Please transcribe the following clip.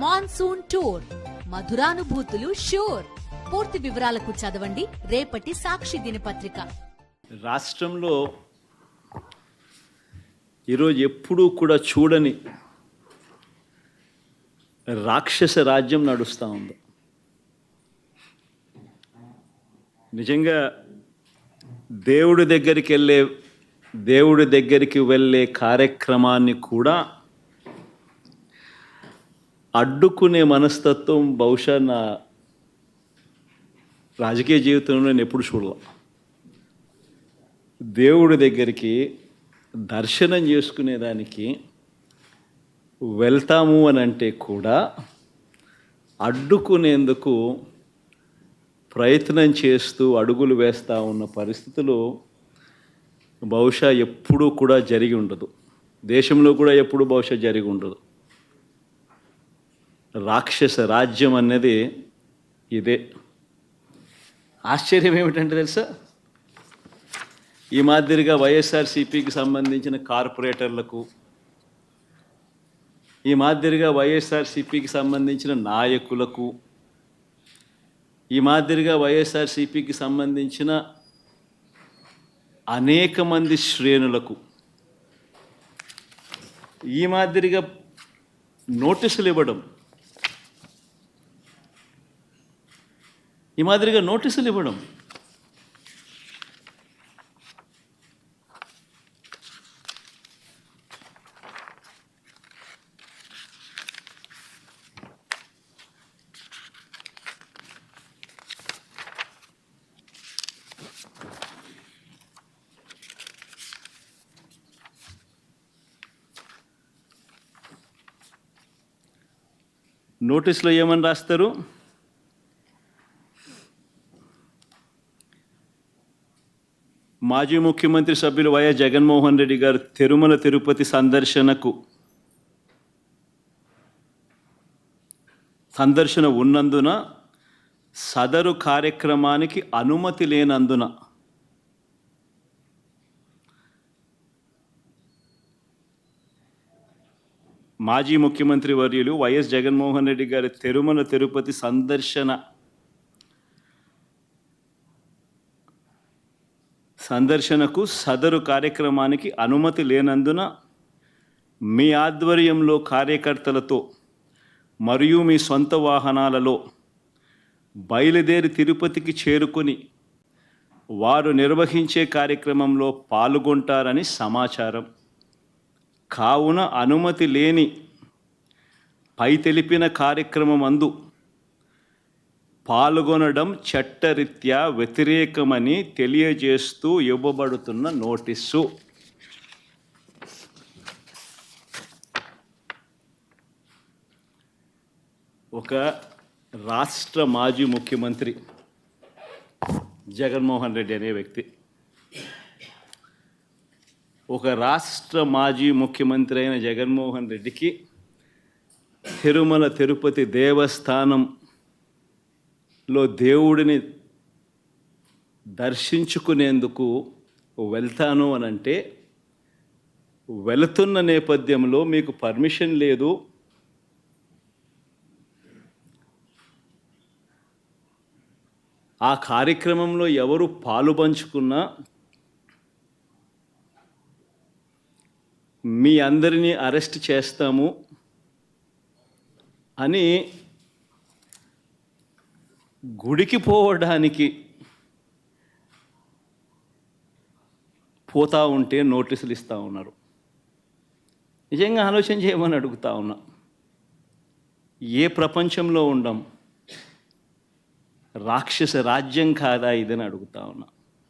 Monsoon tour, మధురానుభూతులు sure. పూర్తి వివరాలకు చదవండి రేపటి సాక్షి దినపత్రిక. రాష్ట్రంలో ఈరోజు ఎప్పుడూ కూడా చూడని రాక్షస రాజ్యం నడుస్తూ ఉంది. నిజంగా దేవుడి దగ్గరికి వెళ్ళే కార్యక్రమాన్ని కూడా అడ్డుకునే మనస్తత్వం బహుశా నా రాజకీయ జీవితంలో నేను ఎప్పుడు చూడలే. దేవుడి దగ్గరికి దర్శనం చేసుకునేదానికి వెళ్తాము అని అంటే కూడా అడ్డుకునేందుకు ప్రయత్నం చేస్తూ అడుగులు వేస్తూ ఉన్న పరిస్థితులు బహుశా ఎప్పుడూ కూడా జరిగి ఉండదు. దేశంలో కూడా ఎప్పుడు బహుశా జరిగి ఉండదు. రాక్షస రాజ్యం అనేది ఇదే. ఆశ్చర్యం ఏమిటంటే తెలుసా, ఈ మాదిరిగా వైఎస్ఆర్సీపీకి సంబంధించిన కార్పొరేటర్లకు, ఈ మాదిరిగా వైఎస్ఆర్సీపీకి సంబంధించిన నాయకులకు, ఈ మాదిరిగా వైఎస్ఆర్సీపీకి సంబంధించిన అనేక మంది శ్రేణులకు ఈ మాదిరిగా నోటీసులు ఇవ్వడం, నోటీసులో ఏమని రాస్తారు, మాజీ ముఖ్యమంత్రి సభ్యులు వైఎస్ జగన్మోహన్ రెడ్డి గారు తిరుమల తిరుపతి సందర్శన ఉన్నందున సదరు కార్యక్రమానికి అనుమతి లేనందున మాజీ ముఖ్యమంత్రి వర్యులు వైఎస్ జగన్మోహన్ రెడ్డి గారి తిరుమల తిరుపతి సందర్శనకు సదరు కార్యక్రమానికి అనుమతి లేనందున మీ ఆధ్వర్యంలో కార్యకర్తలతో మరియు మీ సొంత వాహనాలలో బయలుదేరి తిరుపతికి చేరుకొని వారు నిర్వహించే కార్యక్రమంలో పాల్గొంటారని సమాచారం. కావున అనుమతి లేని పై తెలిపిన కార్యక్రమమందు పాల్గొనడం చట్టరీత్యా వ్యతిరేకమని తెలియజేస్తూ ఇవ్వబడుతున్న నోటీసు. ఒక రాష్ట్ర మాజీ ముఖ్యమంత్రి జగన్మోహన్ రెడ్డి అనే వ్యక్తి, ఒక రాష్ట్ర మాజీ ముఖ్యమంత్రి అయిన జగన్మోహన్ రెడ్డికి తిరుమల తిరుపతి దేవస్థానంలో దేవుడిని దర్శించుకునేందుకు వెళ్తాను అని అంటే, వెళుతున్న నేపథ్యంలో మీకు పర్మిషన్ లేదు, ఆ కార్యక్రమంలో ఎవరు పాలు పంచుకున్నా మీ అందరినీ అరెస్ట్ చేస్తాము అని గుడికి పోవడానికి పోతా ఉంటే నోటీసులు ఇస్తూ ఉన్నారు. నిజంగా ఆలోచన చేయమని అడుగుతా ఉన్నా. ఏ ప్రపంచంలో ఉండం? రాక్షస రాజ్యం కాదా ఇదని అడుగుతా ఉన్నా.